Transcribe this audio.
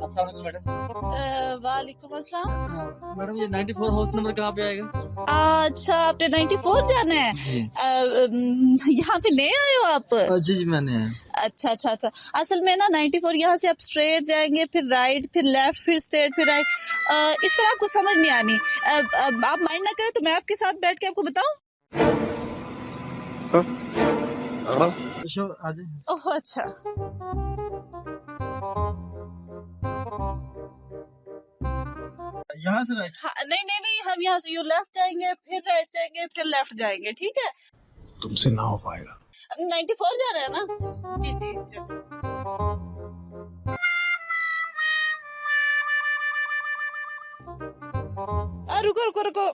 अस्सलाम वालेकुम मैडम। वालेकुम अस्सलाम। मैडम ये 94 हाउस नंबर कहाँ पे आएगा? अच्छा, आपने 94 जाना है? जी यहाँ पे नए आए हो आप? जी जी मैंने अच्छा अच्छा अच्छा। असल में ना 94 यहाँ से आप स्ट्रेट जाएंगे, फिर राइट, फिर लेफ्ट, फिर स्ट्रेट, फिर राइट। इस तरह आपको समझ नहीं आनी। आप माइंड ना करें तो मैं आपके साथ बैठ के आपको बताऊं। शो आ जाए। ओह अच्छा। यहाँ से राइट। हाँ, नहीं नहीं नहीं, हम यहाँ से यू लेफ्ट जाएंगे, फिर राइट जाएंगे, फिर लेफ्ट जाएंगे, ठीक है? तुमसे ना हो पाएगा। 94 जा रहे हैं ना? जी जी जी। रुको रुको रुको।